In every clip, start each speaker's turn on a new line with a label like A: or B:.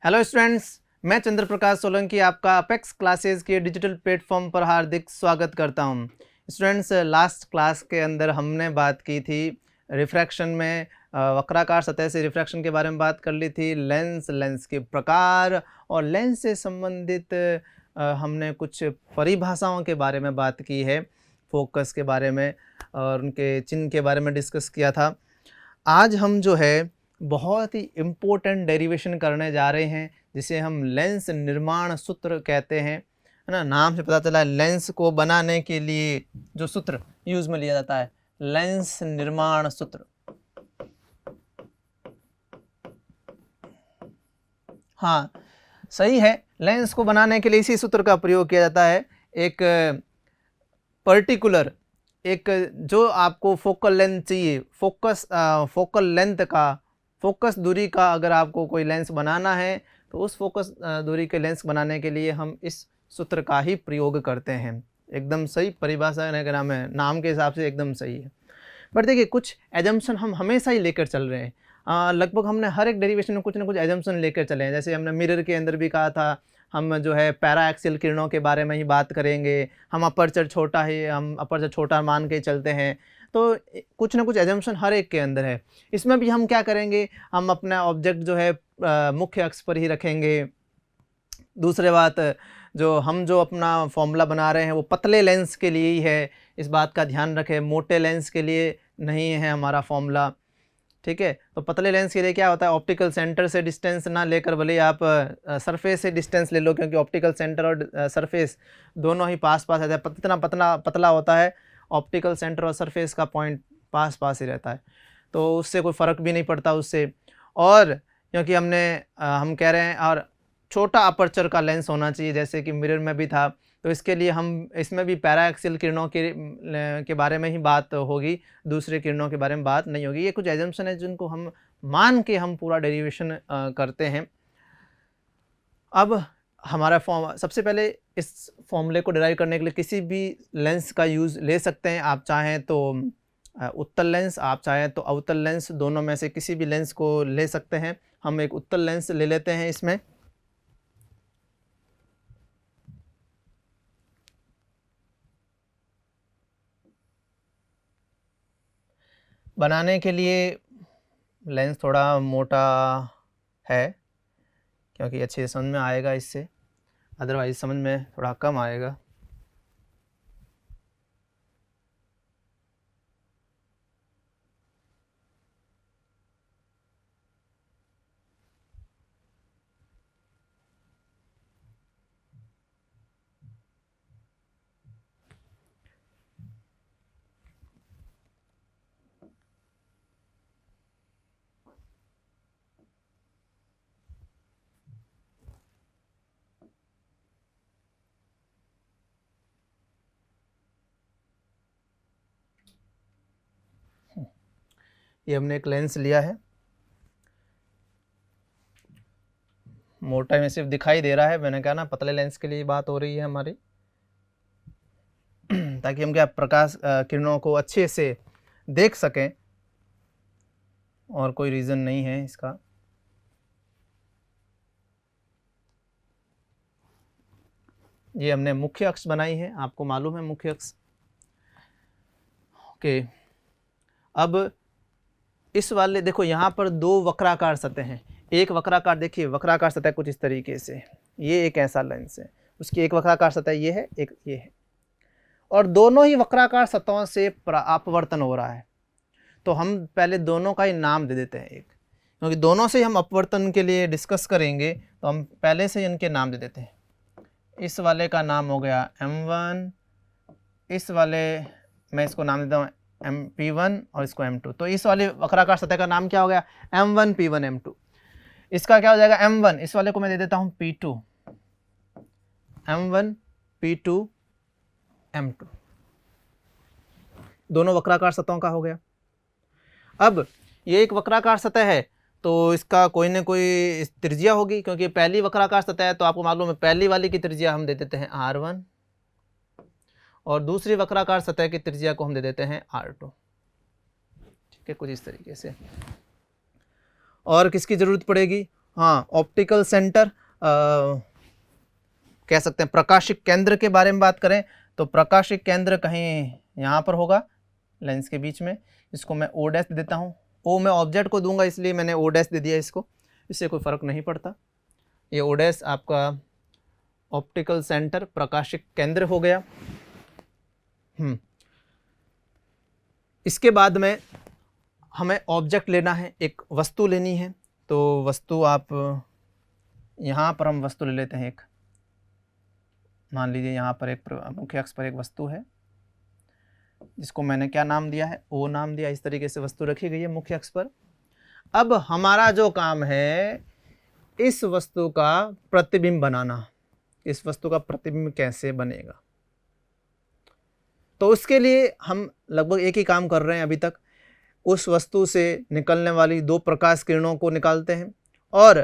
A: Hello students, मैं चंद्र प्रकाश सोलंकी आपका apex classes के डिजिटल प्लेटफॉर्म पर हार्दिक स्वागत करता हूं। स्टूडेंट्स, लास्ट क्लास के अंदर हमने बात की थी रिफ्रैक्शन में वक्राकार सतह से रिफ्रैक्शन के बारे में बात कर ली थी, लेंस के प्रकार और लेंस से संबंधित हमने कुछ परिभाषाओं के बारे में बात की है, फोकस के बारे में और उनके चिन्ह के बारे में डिस्कस किया था। आज हम जो है बहुत ही इम्पोर्टेंट डेरिवेशन करने जा रहे हैं जिसे हम लेंस निर्माण सूत्र कहते हैं, है ना। नाम से पता चला है लेंस को बनाने के लिए जो सूत्र यूज में लिया जाता है, लेंस निर्माण सूत्र। हाँ, सही है, लेंस को बनाने के लिए इसी सूत्र का प्रयोग किया जाता है। एक पर्टिकुलर एक जो आपको फोकल लेंथ चाहिए, फोकल लेंथ का, फोकस दूरी का अगर आपको कोई लेंस बनाना है तो उस फोकस दूरी के लेंस बनाने के लिए हम इस सूत्र का ही प्रयोग करते हैं। एकदम सही परिभाषा का नाम है, नाम के हिसाब से एकदम सही है। बट देखिए, कुछ एजम्पशन हम हमेशा ही लेकर चल रहे हैं। लगभग हमने हर एक डेरिवेशन में कुछ ना कुछ एजम्पशन लेकर चले हैं। जैसे हमने मिरर के अंदर भी कहा था, हम जो है पैरा एक्सियल किरणों के बारे में ही बात करेंगे। हम अपर्चर छोटा मान के चलते हैं, तो कुछ ना कुछ एजम्पशन हर एक के अंदर है। इसमें भी हम क्या करेंगे, हम अपना ऑब्जेक्ट जो है मुख्य अक्ष पर ही रखेंगे। दूसरे बात, जो अपना फॉर्मूला बना रहे हैं वो पतले लेंस के लिए ही है, इस बात का ध्यान रखें। मोटे लेंस के लिए नहीं है हमारा फॉर्मूला, ठीक है। तो पतले लेंस के लिए क्या होता है, ऑप्टिकल सेंटर से डिस्टेंस ना लेकर भले आप सरफेस से डिस्टेंस ले लो, क्योंकि ऑप्टिकल सेंटर और सरफेस दोनों ही पास पास रहता है। इतना पतला होता है, ऑप्टिकल सेंटर और सरफेस का पॉइंट पास पास ही रहता है, तो उससे कोई फ़र्क भी नहीं पड़ता उससे। और क्योंकि हम कह रहे हैं और छोटा अपर्चर का लेंस होना चाहिए, जैसे कि मिरर में भी था, तो इसके लिए हम इसमें भी पैरा एक्सियल किरणों के बारे में ही बात होगी, दूसरे किरणों के बारे में बात नहीं होगी। ये कुछ एजम्पशन है जिनको हम मान के हम पूरा डेरिवेशन करते हैं। अब हमारा सबसे पहले इस फॉर्मूले को डिराइव करने के लिए किसी भी लेंस का यूज़ ले सकते हैं। आप चाहें तो उत्तल लेंस, आप चाहें तो अवतल लेंस, दोनों में से किसी भी लेंस को ले सकते हैं। हम एक उत्तल लेंस ले लेते हैं। इसमें बनाने के लिए लेंस थोड़ा मोटा है, क्योंकि अच्छे से समझ में आएगा इससे, अदरवाइज समझ में थोड़ा कम आएगा। ये हमने एक लेंस लिया है, मोटा में सिर्फ दिखाई दे रहा है। मैंने कहा ना, पतले लेंस के लिए बात हो रही है हमारी, ताकि हम क्या प्रकाश किरणों को अच्छे से देख सकें, और कोई रीज़न नहीं है इसका। ये हमने मुख्य अक्ष बनाई है, आपको मालूम है मुख्य अक्ष। ओके, अब इस वाले देखो, यहाँ पर दो वक्राकार सतह हैं। एक वक्राकार, देखिए वक्राकार सतह कुछ इस तरीके से, ये एक ऐसा लेंस है, उसकी एक वक्राकार सतह ये है, एक ये है, और दोनों ही वक्राकार सतहों से अपवर्तन हो रहा है। तो हम पहले दोनों का ही नाम दे देते हैं एक, क्योंकि दोनों से हम अपवर्तन के लिए डिस्कस करेंगे, तो हम पहले से इनके नाम दे देते हैं। इस वाले का नाम हो गया M1, इस वाले मैं इसको नाम देता हूँ MP1 और इसको M2। तो इस वाले वक्राकार सतह का नाम क्या हो गया, M1 P1 M2। इसका क्या हो जाएगा, M1, इस वाले को मैं दे देता हूँ P2, M1 P2 M2, दोनों वक्राकार सतहों का हो गया। अब ये एक वक्राकार सतह है, तो इसका कोई ना कोई त्रिज्या होगी, क्योंकि पहली वक्राकार सतह है, तो आपको मालूम है पहली वाली की त्रिज्या हम दे देते हैं R1, और दूसरी वक्राकार सतह की त्रिज्या को हम दे देते हैं R2, ठीक है, कुछ इस तरीके से। और किसकी ज़रूरत पड़ेगी, हाँ, ऑप्टिकल सेंटर कह सकते हैं। प्रकाशिक केंद्र के बारे में बात करें तो प्रकाशिक केंद्र कहीं यहाँ पर होगा लेंस के बीच में। इसको मैं ओ डैश दे देता हूँ। ओ मैं ऑब्जेक्ट को दूंगा इसलिए मैंने ओ डैश दे दिया इसको, इससे कोई फ़र्क नहीं पड़ता। ये ओ डैश आपका ऑप्टिकल सेंटर प्रकाशिक केंद्र हो गया। इसके बाद में हमें ऑब्जेक्ट लेना है, एक वस्तु लेनी है। तो वस्तु आप यहाँ पर हम वस्तु ले लेते हैं एक, मान लीजिए यहाँ पर एक मुख्य अक्ष पर एक वस्तु है जिसको मैंने क्या नाम दिया है, ओ नाम दिया। इस तरीके से वस्तु रखी गई है मुख्य अक्ष पर। अब हमारा जो काम है इस वस्तु का प्रतिबिंब बनाना। इस वस्तु का प्रतिबिंब कैसे बनेगा, तो उसके लिए हम लगभग एक ही काम कर रहे हैं अभी तक। उस वस्तु से निकलने वाली दो प्रकाश किरणों को निकालते हैं और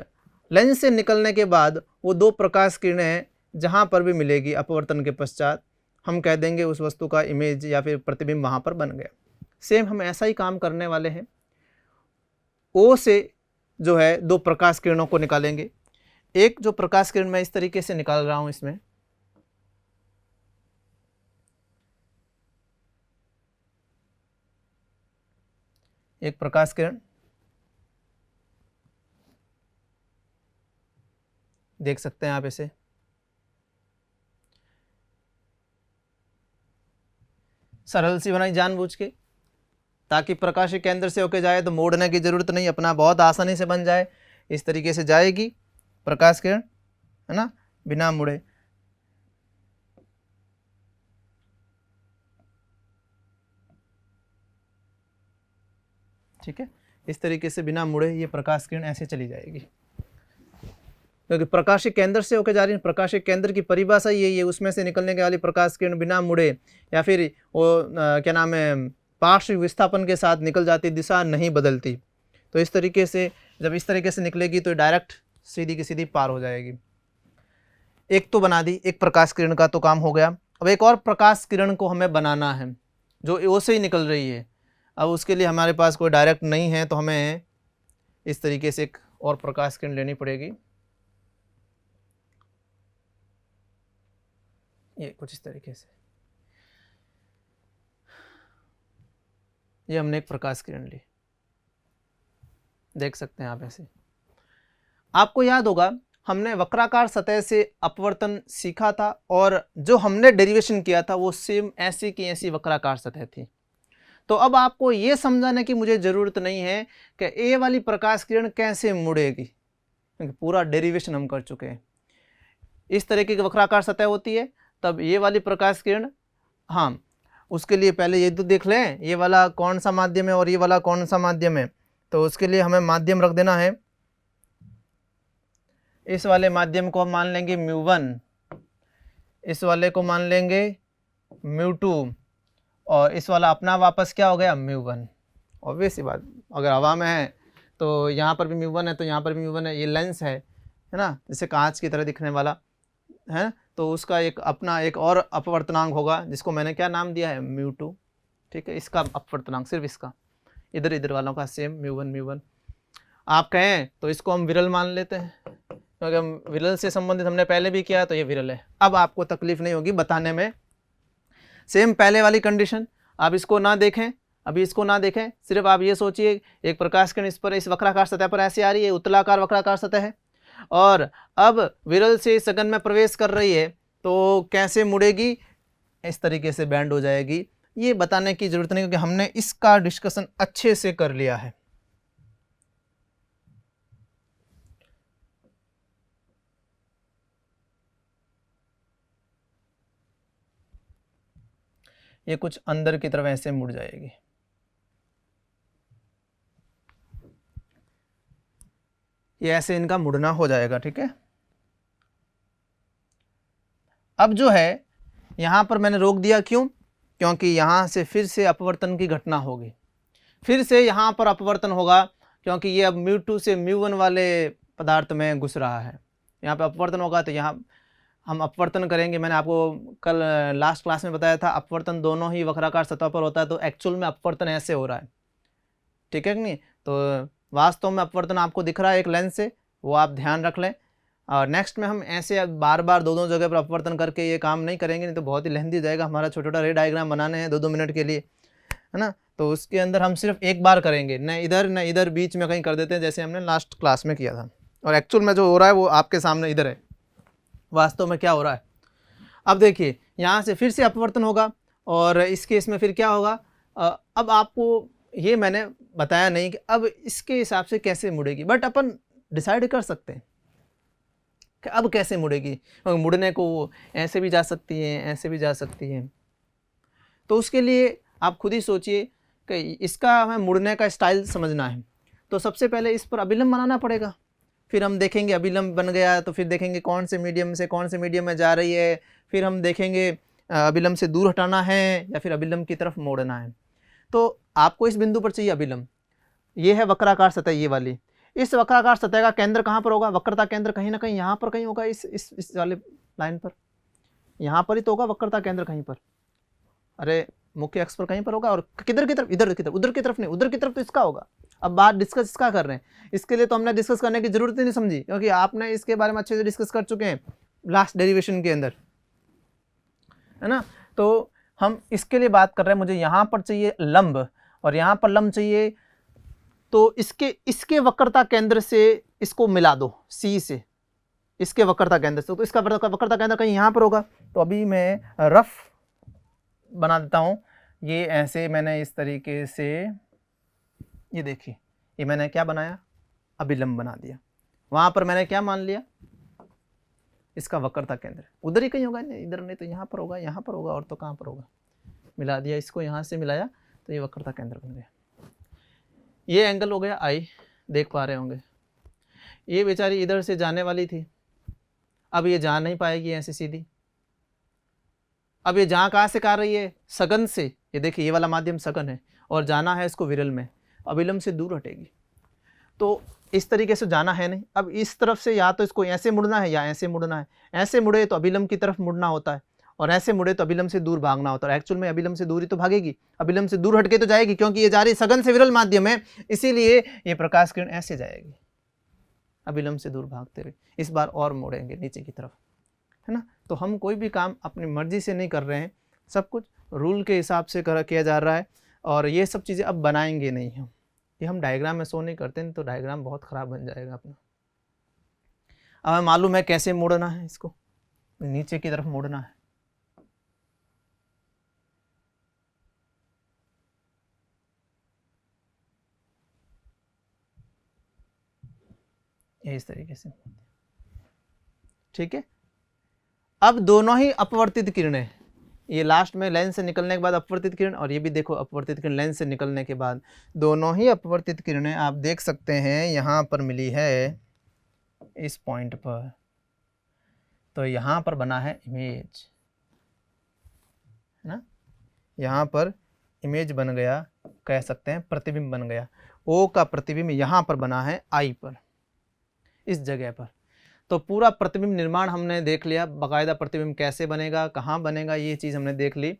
A: लेंस से निकलने के बाद वो दो प्रकाश किरणें जहाँ पर भी मिलेगी अपवर्तन के पश्चात, हम कह देंगे उस वस्तु का इमेज या फिर प्रतिबिंब वहाँ पर बन गया। सेम हम ऐसा ही काम करने वाले हैं। ओ से जो है दो प्रकाश किरणों को निकालेंगे। एक जो प्रकाश किरण मैं इस तरीके से निकाल रहा हूँ, इसमें एक प्रकाश किरण देख सकते हैं आप इसे। सरल सी बनाई जानबूझ के ताकि प्रकाशिक केंद्र से होके जाए तो मोड़ने की जरूरत नहीं, अपना बहुत आसानी से बन जाए। इस तरीके से जाएगी प्रकाश किरण, है ना, बिना मुड़े। ठीक है, इस तरीके से बिना मुड़े ये प्रकाश किरण ऐसे चली जाएगी, क्योंकि प्रकाशिक केंद्र से होकर जा रही है। प्रकाशिक केंद्र की परिभाषा यही है, उसमें से निकलने वाली प्रकाश किरण बिना मुड़े या फिर वो क्या नाम है पार्श्व विस्थापन के साथ निकल जाती, दिशा नहीं बदलती। तो इस तरीके से जब इस तरीके से निकलेगी तो डायरेक्ट सीधी की सीधी पार हो जाएगी। एक तो बना दी, एक प्रकाश किरण का तो काम हो गया। अब एक और प्रकाश किरण को हमें बनाना है जो ओ से ही निकल रही है। अब उसके लिए हमारे पास कोई डायरेक्ट नहीं है तो हमें इस तरीके से एक और प्रकाश किरण लेनी पड़ेगी। ये कुछ इस तरीके से, ये हमने एक प्रकाश किरण ली, देख सकते हैं आप ऐसे। आपको याद होगा हमने वक्राकार सतह से अपवर्तन सीखा था और जो हमने डेरिवेशन किया था वो सेम ऐसी की ऐसी वक्राकार सतह थी। तो अब आपको ये समझाने की मुझे ज़रूरत नहीं है कि ए वाली प्रकाश किरण कैसे मुड़ेगी, क्योंकि पूरा डेरिवेशन हम कर चुके हैं। इस तरीके की वक्राकार सतह होती है, तब ये वाली प्रकाश किरण, हाँ उसके लिए पहले ये तो देख लें ये वाला कौन सा माध्यम है और ये वाला कौन सा माध्यम है। तो उसके लिए हमें माध्यम रख देना है। इस वाले माध्यम को हम मान लेंगे μ1, इस वाले को मान लेंगे μ2 और इस वाला अपना वापस क्या हो गया μ1। ऑब्वियस सी बात, अगर हवा में है तो यहाँ पर भी μ1 है तो यहाँ पर भी μ1 है। ये लेंस है ना, जैसे कांच की तरह दिखने वाला है, तो उसका एक अपना एक और अपवर्तनांक होगा जिसको मैंने क्या नाम दिया है μ2। ठीक है, इसका अपवर्तनांक सिर्फ इसका, इधर इधर वालों का सेम μ1। आप कहें तो इसको हम विरल मान लेते हैं, क्योंकि हम विरल से संबंधित हमने पहले भी किया तो ये विरल है। अब आपको तकलीफ नहीं होगी बताने में। सेम पहले वाली कंडीशन, आप इसको ना देखें, अभी इसको ना देखें, सिर्फ आप ये सोचिए एक प्रकाश किरण इस पर इस वक्राकार सतह पर ऐसे आ रही है, उत्तलाकार वक्राकार सतह है और अब विरल से सघन में प्रवेश कर रही है तो कैसे मुड़ेगी, इस तरीके से बैंड हो जाएगी। ये बताने की जरूरत नहीं, क्योंकि हमने इसका डिस्कशन अच्छे से कर लिया है। ये कुछ अंदर की तरफ ऐसे मुड़ जाएगी। ये ऐसे इनका मुड़ना हो जाएगा। ठीक है, अब जो है यहाँ पर मैंने रोक दिया, क्यों? क्योंकि यहाँ से फिर से अपवर्तन की घटना होगी, फिर से यहाँ पर अपवर्तन होगा, क्योंकि ये अब μ2 से μ1 वाले पदार्थ में घुस रहा है। यहाँ पे अपवर्तन होगा तो यहाँ हम अपवर्तन करेंगे। मैंने आपको कल लास्ट क्लास में बताया था अपवर्तन दोनों ही वक्राकार सतह पर होता है, तो एक्चुअल में अपवर्तन ऐसे हो रहा है। ठीक है कि नहीं? तो वास्तव में अपवर्तन आपको दिख रहा है एक लेंस से, वो आप ध्यान रख लें। और नेक्स्ट में हम ऐसे अब बार बार दो जगह पर अपवर्तन करके ये काम नहीं करेंगे, नहीं तो बहुत ही लेंथी हो जाएगा। हमारा छोटा छोटा रे डायग्राम बनाने हैं 2-2 मिनट के लिए, है ना। तो उसके अंदर हम सिर्फ एक बार करेंगे, न इधर बीच में कहीं कर देते हैं जैसे हमने लास्ट क्लास में किया था। और एक्चुअल में जो हो रहा है वो आपके सामने इधर है, वास्तव में क्या हो रहा है। अब देखिए यहाँ से फिर से अपवर्तन होगा और इस केस में फिर क्या होगा। अब आपको ये मैंने बताया नहीं कि अब इसके हिसाब से कैसे मुड़ेगी, बट अपन डिसाइड कर सकते हैं कि अब कैसे मुड़ेगी। मुड़ने को ऐसे भी जा सकती है, ऐसे भी जा सकती है। तो उसके लिए आप खुद ही सोचिए कि इसका हमें मुड़ने का स्टाइल समझना है। तो सबसे पहले इस पर अभिलंब बनाना पड़ेगा, फिर हम देखेंगे अभिलंब बन गया तो फिर देखेंगे कौन से मीडियम से कौन से मीडियम में जा रही है, फिर हम देखेंगे अभिलंब से दूर हटाना है या फिर अभिलंब की तरफ मोड़ना है। तो आपको इस बिंदु पर चाहिए अभिलंब, ये है वक्राकार सतह ये वाली। इस वक्राकार सतह का केंद्र कहाँ पर होगा, वक्रता केंद्र कहीं ना कहीं यहाँ पर कहीं होगा, इस वाले लाइन पर, यहाँ पर ही तो होगा वक्रता केंद्र कहीं पर। अरे मुख्य अक्ष पर कहीं पर होगा। और किधर की तरफ, इधर की तरफ, उधर की तरफ नहीं, उधर की तरफ तो इसका होगा। अब बात डिस्कस इसका कर रहे हैं, इसके लिए तो हमने डिस्कस करने की जरूरत ही नहीं समझी, क्योंकि आपने इसके बारे में अच्छे से डिस्कस कर चुके हैं लास्ट डेरिवेशन के अंदर, है ना। तो हम इसके लिए बात कर रहे हैं, मुझे यहाँ पर चाहिए लंब और यहाँ पर लंब चाहिए, तो इसके वक्रता केंद्र से इसको मिला दो सी से, इसके वक्रता केंद्र से। तो इसका वक्रता केंद्र कहीं यहाँ पर होगा। तो अभी मैं रफ बना देता हूँ, ये ऐसे मैंने इस तरीके से, ये देखिए ये मैंने क्या बनाया, अभिलंब बना दिया। वहाँ पर मैंने क्या मान लिया, इसका वक्रता केंद्र उधर ही कहीं होगा, इधर नहीं तो यहाँ पर होगा, यहाँ पर होगा और तो कहाँ पर होगा। मिला दिया, इसको यहाँ से मिलाया तो ये वक्रता केंद्र बन गया। ये एंगल हो गया आई, देख पा रहे होंगे। ये बेचारी इधर से जाने वाली थी, अब ये जा नहीं पाएगी ऐसे सीधी। अब ये जहाँ कहाँ से कर रही है, सघन से। ये देखिए ये वाला माध्यम सघन है और जाना है इसको विरल में, अभिलंब से दूर हटेगी। तो इस तरीके से जाना है नहीं। अब इस तरफ से या तो इसको ऐसे मुड़ना है या ऐसे मुड़ना है। ऐसे मुड़े तो अभिलंब की तरफ मुड़ना होता है और ऐसे मुड़े तो अभिलंब से दूर भागना होता है। एक्चुअल में अभिलंब से दूर ही तो भागेगी, अभिलंब से दूर हटके तो जाएगी, क्योंकि ये जा रही सघन से विरल माध्यम है, इसीलिए ये प्रकाश किरण ऐसे जाएगी अभिलंब से दूर भागते हुए। इस बार और मोड़ेंगे नीचे की तरफ, है ना। तो हम कोई भी काम अपनी मर्जी से नहीं कर रहे हैं, सब कुछ रूल के हिसाब से किया जा रहा है। और ये सब चीज़ें अब बनाएंगे नहीं हम, ये हम डायग्राम में शो नहीं करते हैं, तो डायग्राम बहुत ख़राब बन जाएगा अपना। अब हमें मालूम है कैसे मोड़ना है, इसको नीचे की तरफ मोड़ना है। इस तरीके से, ठीक है। अब दोनों ही अपवर्तित किरणें, ये लास्ट में लेंस से निकलने के बाद अपवर्तित किरण, और ये भी देखो अपवर्तित किरण लेंस से निकलने के बाद, दोनों ही अपवर्तित किरणें आप देख सकते हैं यहाँ पर मिली है इस पॉइंट पर। तो यहाँ पर बना है इमेज, है ना, यहाँ पर इमेज बन गया, कह सकते हैं प्रतिबिंब बन गया। ओ का प्रतिबिंब यहाँ पर बना है आई पर, इस जगह पर। तो पूरा प्रतिबिंब निर्माण हमने देख लिया, बाकायदा प्रतिबिंब कैसे बनेगा, कहाँ बनेगा, ये चीज़ हमने देख ली।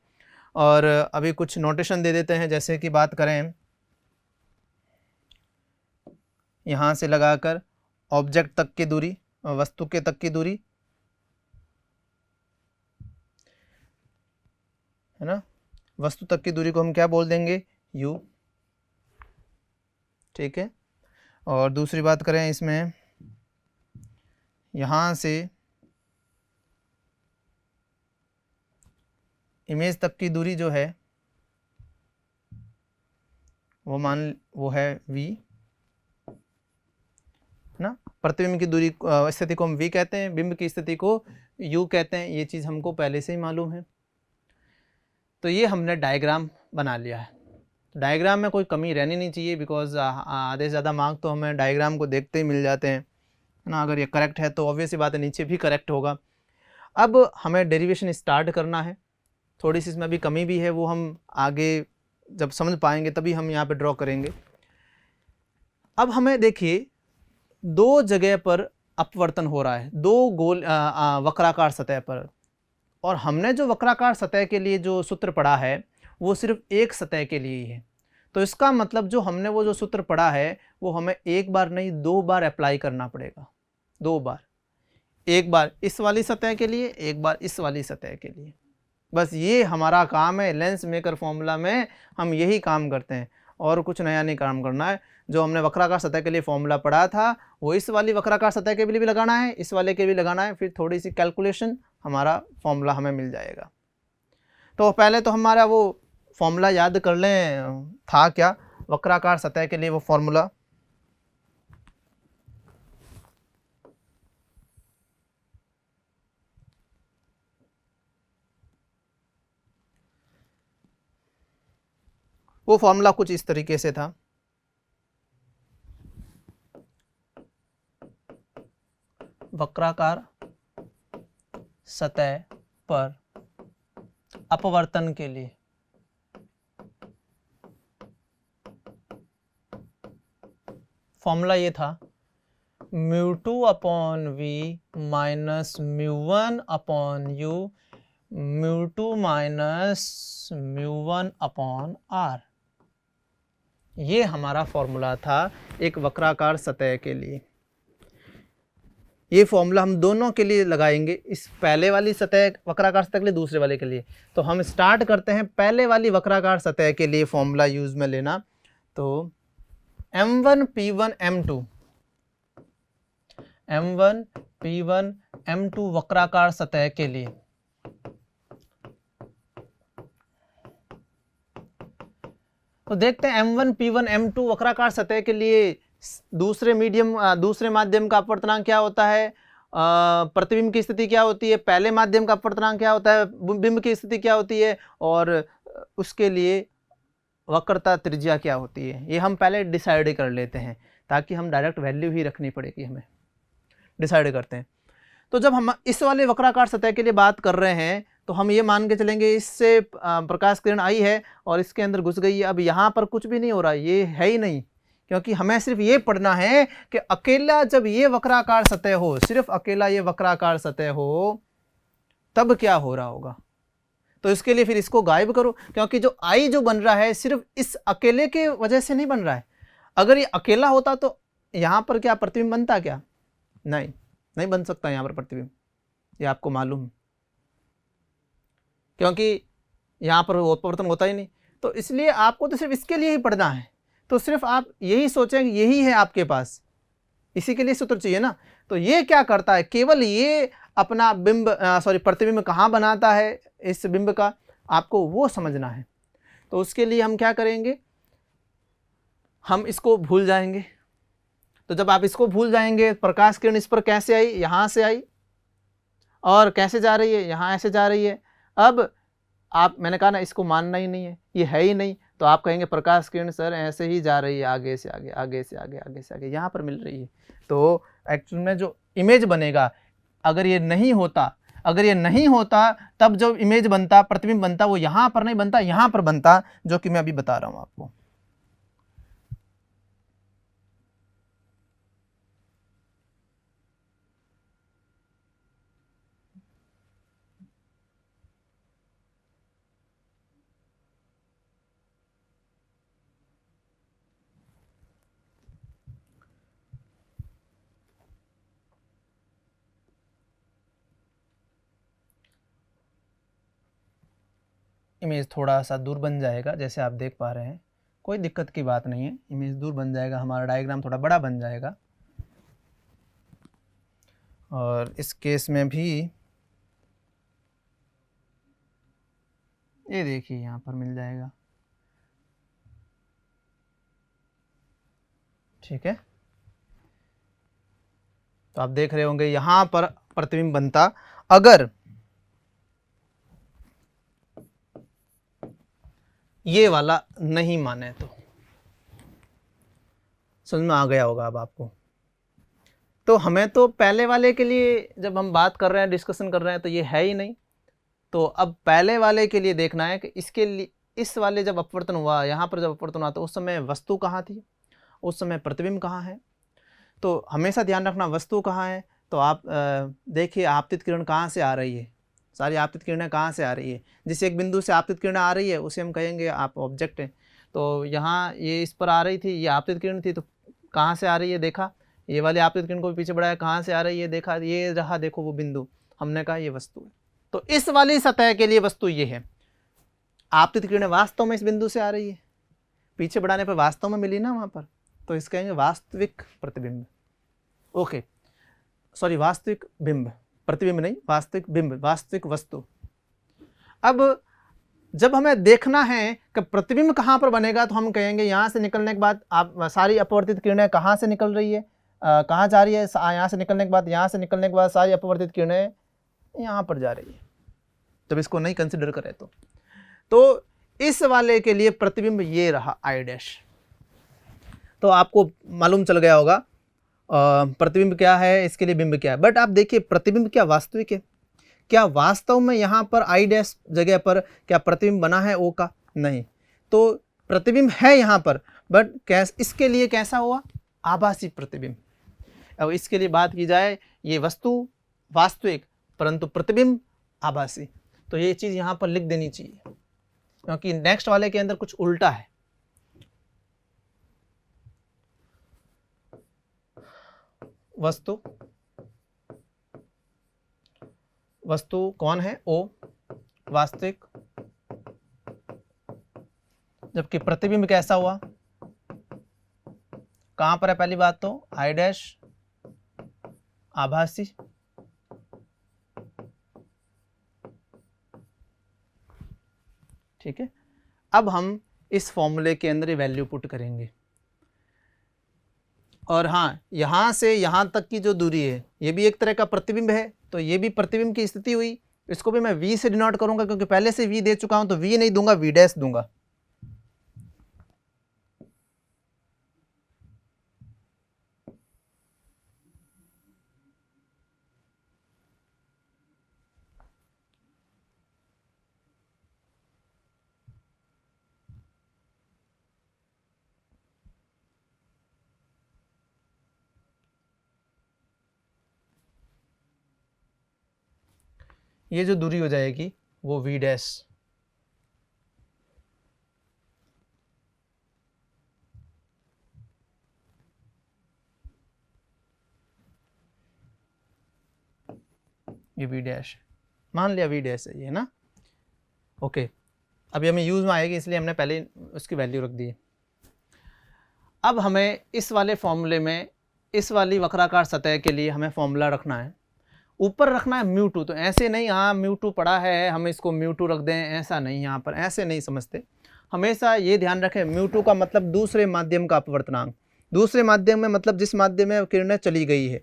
A: और अभी कुछ नोटेशन दे देते हैं, जैसे कि बात करें यहाँ से लगाकर ऑब्जेक्ट तक की दूरी, वस्तु के तक की दूरी, है ना, वस्तु तक की दूरी को हम क्या बोल देंगे, u, ठीक है। और दूसरी बात करें इसमें, यहाँ से इमेज तक की दूरी जो है वो है v, ना। प्रतिबिंब की दूरी स्थिति को हम v कहते हैं, बिंब की स्थिति को u कहते हैं। ये चीज़ हमको पहले से ही मालूम है। तो ये हमने डायग्राम बना लिया है। डायग्राम में कोई कमी रहनी नहीं चाहिए, बिकॉज आधे से ज़्यादा मार्क तो हमें डायग्राम को देखते ही मिल जाते हैं, है ना। अगर ये करेक्ट है तो ऑब्वियस ही बात है नीचे भी करेक्ट होगा। अब हमें डेरिवेशन स्टार्ट करना है। थोड़ी सी इसमें अभी कमी भी है, वो हम आगे जब समझ पाएंगे तभी हम यहाँ पे ड्रॉ करेंगे। अब हमें देखिए दो जगह पर अपवर्तन हो रहा है, दो गोल वक्राकार सतह पर, और हमने जो वक्राकार सतह के लिए जो सूत्र पढ़ा है वो सिर्फ एक सतह के लिए ही है। तो इसका मतलब जो हमने वो जो सूत्र पढ़ा है वो हमें एक बार नहीं 2 बार अप्लाई करना पड़ेगा, 2 बार। एक बार इस वाली सतह के लिए, एक बार इस वाली सतह के लिए। बस ये हमारा काम है, लेंस मेकर फॉर्मूला में हम यही काम करते हैं और कुछ नया नहीं काम करना है। जो हमने वक्राकार सतह के लिए फॉर्मूला पढ़ा था वो इस वाली वक्राकार सतह के लिए भी लगाना है, इस वाले के भी लगाना है, फिर थोड़ी सी कैलकुलेशन, हमारा फॉर्मूला हमें मिल जाएगा। तो पहले तो हमारा वो फॉर्मूला याद कर लें, था क्या वक्राकार सतह के लिए वो फॉर्मूला। वो फॉर्मूला कुछ इस तरीके से था, वक्राकार सतह पर अपवर्तन के लिए फॉर्मूला ये था μ2/v minus μ1/u μ2 minus μ1/r। ये हमारा फॉर्मूला था एक वक्राकार सतह के लिए। ये फॉर्मूला हम दोनों के लिए लगाएंगे, इस पहले वाली सतह वक्राकार सतह के लिए, दूसरे वाले के लिए। तो हम स्टार्ट करते हैं पहले वाली वक्राकार सतह के लिए फॉर्मूला यूज में लेना। तो m1 p1 m2 m1 p1 m2 वक्राकार सतह के लिए तो देखते हैं m1 p1 m2 वक्राकार सतह के लिए दूसरे माध्यम का अपवर्तनांक क्या होता है, प्रतिबिंब की स्थिति क्या होती है, पहले माध्यम का अपवर्तनांक क्या होता है, बिंब की स्थिति क्या होती है, और उसके लिए वक्रता त्रिज्या क्या होती है। ये हम पहले डिसाइड कर लेते हैं ताकि हम डायरेक्ट वैल्यू ही रखनी पड़ेगी, हमें डिसाइड करते हैं। तो जब हम इस वाले वक्राकार सतह के लिए बात कर रहे हैं तो हम ये मान के चलेंगे इससे प्रकाश किरण आई है और इसके अंदर घुस गई है। अब यहाँ पर कुछ भी नहीं हो रहा, ये है ही नहीं, क्योंकि हमें सिर्फ ये पढ़ना है कि अकेला जब ये वक्राकार सतह हो, सिर्फ अकेला ये वक्राकार सतह हो, तब क्या हो रहा होगा। तो इसके लिए फिर इसको गायब करो, क्योंकि जो आई जो बन रहा है सिर्फ इस अकेले के वजह से नहीं बन रहा है। अगर ये अकेला होता तो यहाँ पर क्या प्रतिबिंब बनता क्या? नहीं बन सकता यहाँ पर प्रतिबिंब, ये आपको मालूम, क्योंकि यहाँ पर अपवर्तन होता ही नहीं। तो इसलिए आपको तो सिर्फ इसके लिए ही पढ़ना है। तो सिर्फ आप यही सोचें कि यही है आपके पास, इसी के लिए सूत्र चाहिए ना। तो ये क्या करता है, केवल ये अपना प्रतिबिंब कहाँ बनाता है इस बिंब का, आपको वो समझना है। तो उसके लिए हम क्या करेंगे, हम इसको भूल जाएंगे। तो जब आप इसको भूल जाएंगे, प्रकाश किरण इस पर कैसे आई, यहाँ से आई, और कैसे जा रही है, यहाँ ऐसे जा रही है। अब मैंने कहा ना इसको मानना ही नहीं है, ये है ही नहीं। तो आप कहेंगे प्रकाश किरण सर ऐसे ही जा रही है, आगे से आगे, आगे से आगे, आगे से आगे, यहाँ पर मिल रही है। तो एक्चुअल में जो इमेज बनेगा, अगर ये नहीं होता तब जो इमेज बनता, प्रतिबिंब बनता, वो यहाँ पर नहीं बनता, यहाँ पर बनता, जो कि मैं अभी बता रहा हूँ आपको। इमेज थोड़ा सा दूर बन जाएगा, जैसे आप देख पा रहे हैं, कोई दिक्कत की बात नहीं है। इमेज दूर बन जाएगा, हमारा डायग्राम थोड़ा बड़ा बन जाएगा। और इस केस में भी ये देखिए यहाँ पर मिल जाएगा, ठीक है। तो आप देख रहे होंगे यहाँ पर प्रतिबिंब बनता, अगर ये वाला नहीं माने तो। समझ में आ गया होगा अब आपको। तो हमें तो पहले वाले के लिए जब हम बात कर रहे हैं, डिस्कशन कर रहे हैं, तो ये है ही नहीं। तो अब पहले वाले के लिए देखना है कि इसके लिए, इस वाले जब अपवर्तन हुआ, यहाँ पर जब अपवर्तन हुआ, तो उस समय वस्तु कहाँ थी, उस समय प्रतिबिंब कहाँ है। तो हमेशा ध्यान रखना वस्तु कहाँ है। तो आप देखिए आपतित किरण कहाँ से आ रही है, सारी आपतित किरणें कहाँ से आ रही है। जिस एक बिंदु से आपतित किरणें आ रही है उसे हम कहेंगे आप ऑब्जेक्ट है। तो यहाँ ये इस पर आ रही थी, ये आपतित किरण थी, तो कहाँ से आ रही है देखा, ये वाली आपतित किरण को भी पीछे बढ़ाया, कहाँ से आ रही है देखा, ये रहा देखो वो बिंदु, हमने कहा ये वस्तु है। तो इस वाली सतह के लिए वस्तु ये है। आपतित किरणें वास्तव में इस बिंदु से आ रही है, पीछे बढ़ाने पर वास्तव में मिली ना वहाँ पर, तो इसके कहेंगे वास्तविक प्रतिबिंब। ओके, सॉरी, वास्तविक बिंब, प्रतिबिंब नहीं, वास्तविक बिंब, वास्तविक वस्तु। अब जब हमें देखना है कि प्रतिबिंब कहाँ पर बनेगा, तो हम कहेंगे यहाँ से निकलने के बाद आप सारी अपवर्तित किरणें कहाँ से निकल रही है, कहाँ जा रही है, यहाँ से निकलने के बाद, यहाँ से निकलने के बाद सारी अपवर्तित किरणें यहाँ पर जा रही है, जब इसको नहीं कंसिडर करें तो इस वाले के लिए प्रतिबिंब ये रहा I डैश। तो आपको मालूम चल गया होगा प्रतिबिंब क्या है, इसके लिए बिंब क्या है। बट आप देखिए प्रतिबिंब क्या वास्तविक है, क्या वास्तव में यहाँ पर I डैश जगह पर क्या प्रतिबिंब बना है O का, नहीं। तो प्रतिबिंब है यहाँ पर, बट इसके लिए कैसा हुआ, आभासी प्रतिबिंब। अब इसके लिए बात की जाए, ये वस्तु वास्तविक परंतु प्रतिबिंब आभासी, तो ये चीज़ यहाँ पर लिख देनी चाहिए, क्योंकि नेक्स्ट वाले के अंदर कुछ उल्टा है। वस्तु कौन है, O, वास्तविक, जबकि प्रतिबिंब कैसा हुआ, कहां पर है, पहली बात तो I डैश आभासी, ठीक है। अब हम इस फॉर्मूले के अंदर वैल्यू पुट करेंगे, और हाँ, यहाँ से यहाँ तक की जो दूरी है ये भी एक तरह का प्रतिबिंब है, तो ये भी प्रतिबिंब की स्थिति हुई। इसको भी मैं V से डिनोट करूंगा, क्योंकि पहले से V दे चुका हूं, तो V नहीं दूंगा, V डैश दूंगा। ये जो दूरी हो जाएगी वो V डैश, ये V डैश, मान लिया V डैश है ये ना। ओके, अभी हमें यूज में आएगी, इसलिए हमने पहले उसकी वैल्यू रख दी है। अब हमें इस वाले फॉर्मूले में इस वाली वक्राकार सतह के लिए हमें फॉर्मूला रखना है, ऊपर रखना है μ2। तो ऐसे नहीं, हाँ μ2 पड़ा है हम इसको μ2 रख दें, ऐसा नहीं, यहाँ पर ऐसे नहीं समझते। हमेशा ये ध्यान रखें, μ2 का मतलब दूसरे माध्यम का अपवर्तनांक, दूसरे माध्यम में मतलब जिस माध्यम में किरणें चली गई है,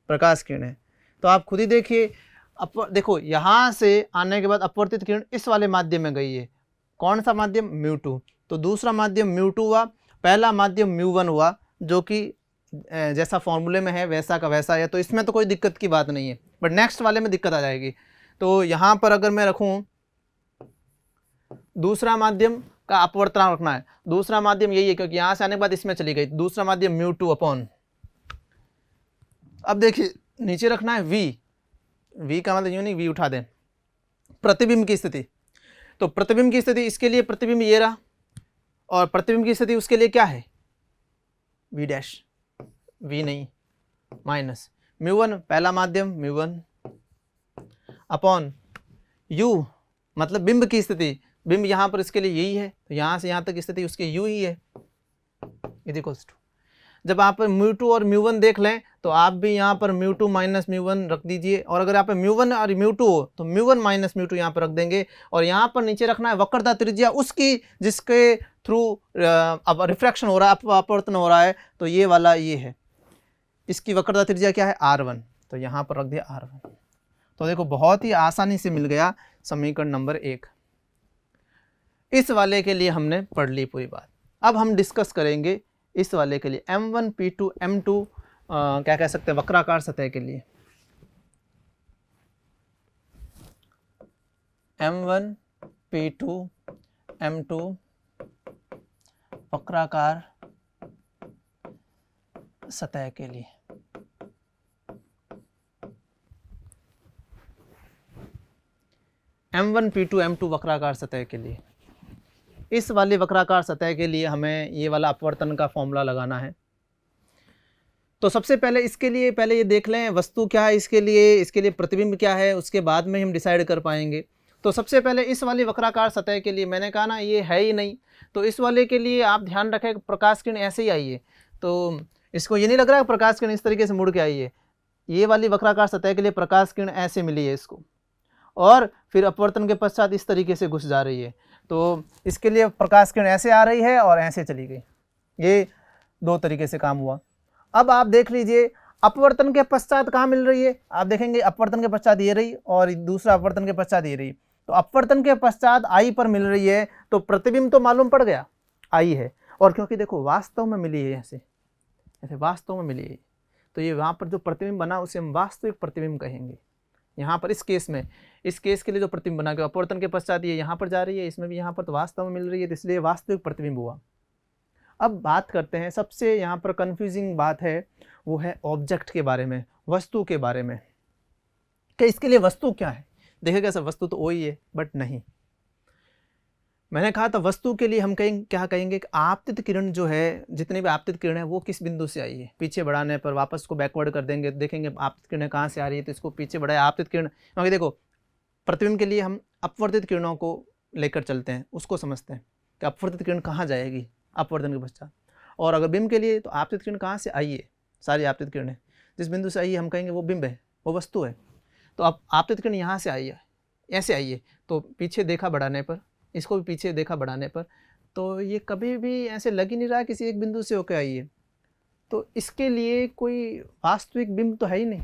A: प्रकाश किरणें। तो आप खुद ही देखिए, देखो यहाँ से आने के बाद अपवर्तित किरण इस वाले माध्यम में गई है, कौन सा माध्यम, μ2। तो दूसरा माध्यम μ2 हुआ, पहला माध्यम μ1 हुआ, जो कि जैसा फॉर्मूले में है वैसा का वैसा है, तो इसमें तो कोई दिक्कत की बात नहीं है। बट नेक्स्ट वाले में दिक्कत आ जाएगी। तो यहाँ पर अगर मैं रखूँ, दूसरा माध्यम का अपवर्तनांक रखना है, दूसरा माध्यम यही है, क्योंकि यहाँ से आने के बाद इसमें चली गई, दूसरा माध्यम μ2 अपॉन, अब देखिए नीचे रखना है V का मतलब यूँ नहीं, V उठा दें, प्रतिबिंब की स्थिति। तो प्रतिबिंब की स्थिति, इसके लिए प्रतिबिंब ये रहा, और प्रतिबिंब की स्थिति उसके लिए क्या है, V डैश, V नहीं, माइनस μ1 पहला माध्यम μ1 अपॉन U, मतलब बिंब की स्थिति, बिंब यहाँ पर इसके लिए यही है, तो यहाँ से यहाँ तक स्थिति उसके U ही है, इक्वल्स टू। जब आप μ2 और μ1 देख लें, तो आप भी यहाँ पर μ2 माइनस μ1 रख दीजिए, और अगर यहाँ पर μ1 और μ2 हो तो μ1 माइनस μ2 यहाँ पर रख देंगे, और यहाँ पर नीचे रखना है वक्रता त्रिज्या उसकी जिसके थ्रू अब रिफ्रैक्शन हो रहा है, अपवर्तन हो रहा है, तो ये वाला ये है, इसकी वक्रता त्रिज्या क्या है, R1, तो यहाँ पर रख दिया R1। तो देखो बहुत ही आसानी से मिल गया समीकरण नंबर 1। इस वाले के लिए हमने पढ़ ली पूरी बात। अब हम डिस्कस करेंगे इस वाले के लिए M1 P2 M2 क्या कह सकते हैं, वक्राकार सतह के लिए। M1 P2 M2 वक्राकार सतह के लिए। M1 P2 M2 वक्राकार सतह के लिए इस वाली वक्राकार सतह के लिए हमें ये वाला अपवर्तन का फॉर्मूला लगाना है। तो सबसे पहले इसके लिए पहले ये देख लें वस्तु क्या है, इसके लिए प्रतिबिंब क्या है, उसके बाद में हम डिसाइड कर पाएंगे। तो सबसे पहले इस वाली वक्राकार सतह के लिए मैंने कहा ना ये है ही नहीं, तो इस वाले के लिए आप ध्यान रखें प्रकाश किरण ऐसे ही आई है। तो इसको ये नहीं लग रहा है प्रकाश किरण इस तरीके से मुड़ के आई है। ये वाली वक्राकार सतह के लिए प्रकाश किरण ऐसे मिली है इसको, और फिर अपवर्तन के पश्चात इस तरीके से घुस जा रही है। तो इसके लिए प्रकाश किरण ऐसे आ रही है और ऐसे चली गई। ये दो तरीके से काम हुआ। अब आप देख लीजिए अपवर्तन के पश्चात कहाँ मिल रही है, आप देखेंगे अपवर्तन के पश्चात ये रही और दूसरा अपवर्तन के पश्चात ये रही। तो अपवर्तन के पश्चात आई पर मिल रही है, तो प्रतिबिंब तो मालूम पड़ गया आई है, और क्योंकि देखो वास्तव में मिली है ऐसे वास्तव में मिली है, तो ये वहाँ पर जो प्रतिबिंब बना उसे हम वास्तविक प्रतिबिंब कहेंगे। यहाँ पर इस केस के लिए जो प्रतिबिंब बना के अपवर्तन के पश्चात ये यहाँ पर जा रही है, इसमें भी यहाँ पर तो वास्तव में मिल रही है, तो इसलिए वास्तविक प्रतिबिंब हुआ। अब बात करते हैं सबसे यहाँ पर कंफ्यूजिंग बात है, वो है ऑब्जेक्ट के बारे में, वस्तु के बारे में, कि इसके लिए वस्तु क्या है। देखेगा सर वस्तु तो वही है, बट नहीं। मैंने कहा था वस्तु के लिए हम क्या कहेंगे कि आपतित किरण जो है, जितनी भी आपतित किरण है वो किस बिंदु से आई है। पीछे बढ़ाने पर वापस को बैकवर्ड कर देंगे, देखेंगे आपतित किरणें कहाँ से आ रही है, तो इसको पीछे बढ़ाए आपतित किरण। क्योंकि देखो प्रतिबिंब के लिए हम अपवर्तित किरणों को लेकर चलते हैं, उसको समझते हैं कि अपवर्तित किरण कहाँ जाएगी अपवर्तन के पश्चात, और अगर बिंब के लिए तो आपतित किरण कहाँ से आई है, सारी आपतित किरणें जिस बिंदु से आई है हम कहेंगे वो बिंब है, वो वस्तु है। तो अब आपतित किरण यहाँ से आई है, ऐसे आई है, तो पीछे देखा बढ़ाने पर, इसको भी पीछे देखा बढ़ाने पर, तो ये कभी भी ऐसे लग ही नहीं रहा किसी एक बिंदु से होकर आई है। तो इसके लिए कोई वास्तविक बिंब तो है ही नहीं,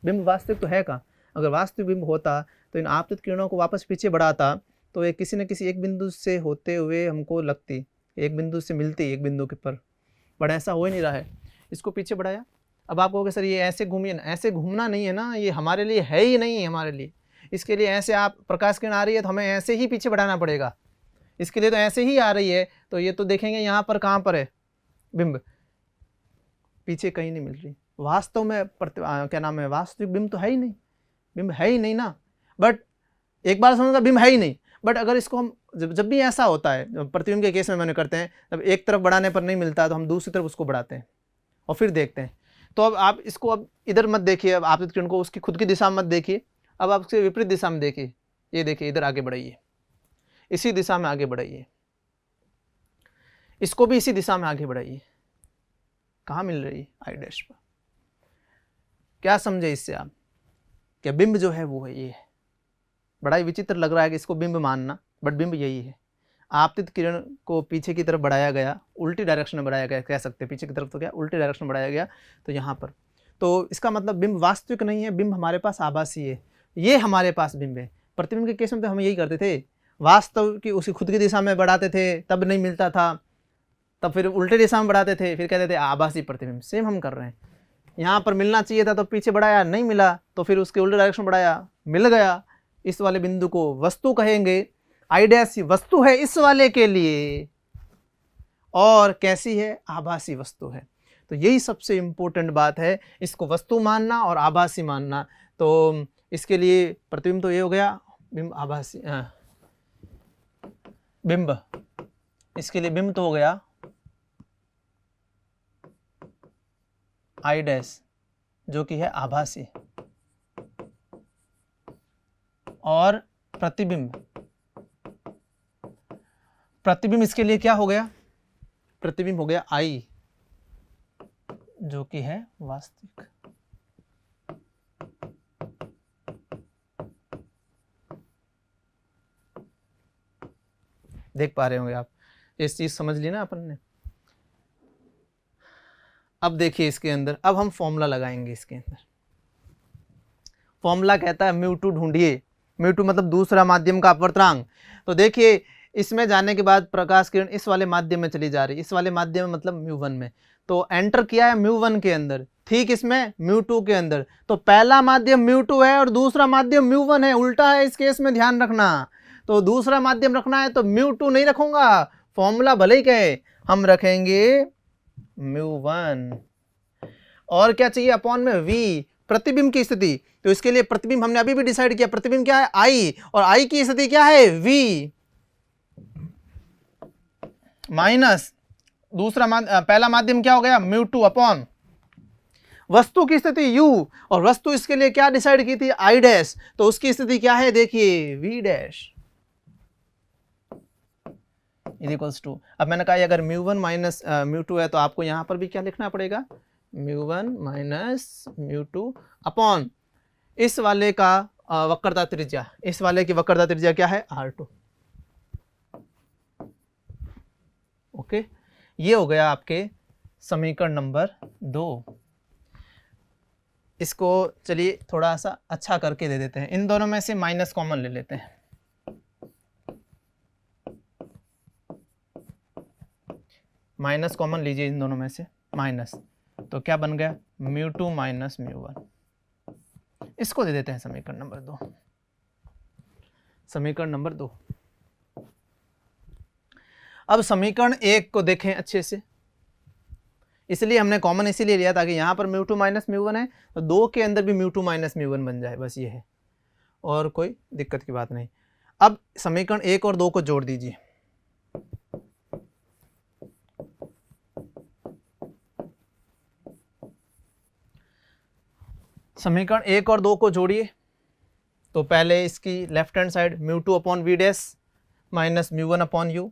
A: बिंब वास्तविक तो है कहाँ। अगर वास्तविक बिंब होता तो इन आपतित किरणों को वापस पीछे बढ़ाता तो ये किसी न किसी एक बिंदु से होते हुए हमको लगती, एक बिंदु से मिलती एक बिंदु के पर, बट ऐसा हो ही नहीं रहा है। इसको पीछे बढ़ाया, अब आप कहोगे सर ये ऐसे घूमिए ना, ऐसे घूमना नहीं है ना, ये हमारे लिए है ही नहीं है हमारे लिए। इसके लिए ऐसे आप प्रकाश किरण आ रही है तो हमें ऐसे ही पीछे बढ़ाना पड़ेगा, इसके लिए तो ऐसे ही आ रही है, तो ये तो देखेंगे यहाँ पर कहाँ पर है बिंब, पीछे कहीं नहीं मिल रही। वास्तव में क्या नाम है, वास्तविक बिंब तो है ही नहीं, बिंब है ही नहीं ना। बट एक बार समझना बिंब है ही नहीं, बट अगर इसको हम जब भी ऐसा होता है, प्रतिबिंब के केस में मैंने करते हैं, जब एक तरफ बढ़ाने पर नहीं मिलता तो हम दूसरी तरफ उसको बढ़ाते हैं और फिर देखते हैं। तो अब आप इसको अब इधर मत देखिए, अब आपतित किरण को उसकी खुद की दिशा में मत देखिए, अब आप उसके विपरीत दिशा में देखिए, ये देखिए इधर आगे बढ़ाइए, इसी दिशा में आगे बढ़ाइए, इसको भी इसी दिशा में आगे बढ़ाइए, कहाँ मिल रही है आई डैश पर। क्या समझे इससे आप, क्या बिंब जो है वो है ये है। बड़ा ही विचित्र लग रहा है कि इसको बिंब मानना, बट बिंब यही है। आपतित किरण को पीछे की तरफ बढ़ाया गया, उल्टी डायरेक्शन में बढ़ाया गया, कह सकते हैं पीछे की तरफ तो क्या उल्टी डायरेक्शन में बढ़ाया गया, तो यहाँ पर, तो इसका मतलब बिंब वास्तविक नहीं है, बिंब हमारे पास आभासी है, ये हमारे पास बिंब है। प्रतिबिंब के केस में तो हम यही करते थे, वास्तव की उसी खुद की दिशा में बढ़ाते थे तब नहीं मिलता था, तब फिर उल्टे दिशा में बढ़ाते थे, फिर कहते थे आभासी प्रतिबिंब। सेम हम कर रहे हैं, यहाँ पर मिलना चाहिए था तो पीछे बढ़ाया, नहीं मिला तो फिर उसके उल्टे डायरेक्शन बढ़ाया, मिल गया। इस वाले बिंदु को वस्तु कहेंगे। आई डैश वस्तु है इस वाले के लिए, और कैसी है, आभासी वस्तु है। तो यही सबसे इम्पोर्टेंट बात है, इसको वस्तु मानना और आभासी मानना। तो इसके लिए प्रतिबिंब तो ये हो गया, बिंब आभासी बिंब, इसके लिए बिंब तो हो गया आई डैश जो कि है आभासी, और प्रतिबिंब इसके लिए क्या हो गया, प्रतिबिंब हो गया आई जो कि है वास्तविक। देख पा रहे होंगे आप, इस चीज समझ ली ना अपन ने। अब देखिए इसके अंदर, अब हम फॉर्मूला लगाएंगे इसके अंदर। फॉर्मूला कहता है म्यू2 ढूंढिए, म्यू2 मतलब दूसरा माध्यम का अपवर्तनांक। तो देखिए इसमें जाने के बाद प्रकाश किरण इस वाले माध्यम में चली जा रही, इस वाले माध्यम में मतलब म्यू1 में, तो एंटर किया है म्यू1 के अंदर, ठीक इसमें म्यू2 के अंदर। तो पहला माध्यम म्यू2 है और दूसरा माध्यम म्यू1 है, उल्टा है इस केस में, ध्यान रखना। तो दूसरा माध्यम रखना है तो म्यू2 नहीं रखूंगा, फॉर्मूला भले ही कहे, हम रखेंगे म्यू1। और क्या चाहिए, अपॉन में v, प्रतिबिंब की स्थिति। तो इसके लिए प्रतिबिंब हमने अभी भी डिसाइड किया, प्रतिबिंब क्या है आई, और आई की स्थिति क्या है v। माइनस पहला माध्यम क्या हो गया, μ2 अपॉन वस्तु की स्थिति u, और वस्तु इसके लिए क्या डिसाइड की थी, I डैश, तो उसकी स्थिति क्या है देखिए v dash is equals to, अब मैंने कहा अगर μ1 माइनस μ2 है तो आपको यहां पर भी क्या लिखना पड़ेगा, μ1 माइनस μ2 अपॉन इस वाले का वक्रता त्रिज्या, इस वाले की वक्रता त्रिज्या क्या है, R2। ओके, ये हो गया आपके समीकरण नंबर 2। इसको चलिए थोड़ा सा अच्छा करके दे देते हैं, इन दोनों में से माइनस कॉमन ले लेते हैं। माइनस कॉमन लीजिए इन दोनों में से, माइनस, तो क्या बन गया, μ2 माइनस μ1। इसको दे देते हैं समीकरण नंबर 2। समीकरण नंबर 2। अब समीकरण 1 को देखें अच्छे से, इसलिए हमने कॉमन इसीलिए लिया ताकि यहाँ पर μ2 माइनस μ1 है तो 2 के अंदर भी μ2 माइनस μ1 बन जाए, बस ये है, और कोई दिक्कत की बात नहीं। अब समीकरण 1 और 2 को जोड़ दीजिए, समीकरण 1 और 2 को जोड़िए, तो पहले इसकी left hand side μ2 upon v dash minus μ1 upon u,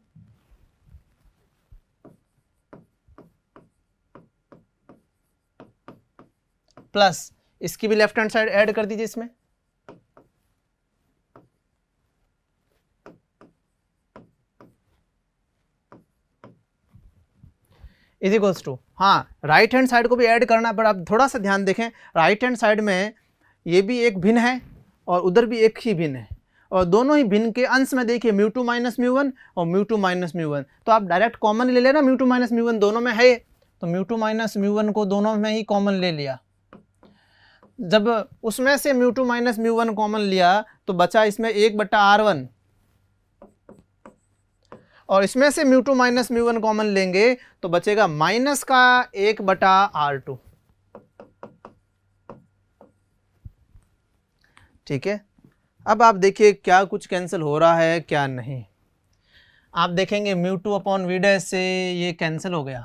A: plus इसकी भी लेफ्ट हैंड साइड ऐड कर दीजिए इसमें, इज इक्वल्स टू, हाँ राइट हैंड साइड को भी ऐड करना, पर आप थोड़ा सा ध्यान देखें, राइट हैंड साइड में ये भी एक भिन्न है और उधर भी एक ही भिन्न है, और दोनों ही भिन्न के अंश में देखिए μ2 माइनस μ1 और μ2 माइनस μ1, तो आप डायरेक्ट कॉमन ले लेना, μ2 माइनस μ1 दोनों में है, तो μ2 माइनस μ1 को दोनों में ही कॉमन ले लिया। जब उसमें से μ2 माइनस μ1 कॉमन लिया तो बचा इसमें 1/r1, और इसमें से μ2 माइनस μ1 कॉमन लेंगे तो बचेगा माइनस का 1/r2। ठीक है, अब आप देखिए क्या कुछ कैंसिल हो रहा है क्या नहीं। आप देखेंगे μ2 अपॉन v डैश से ये कैंसिल हो गया,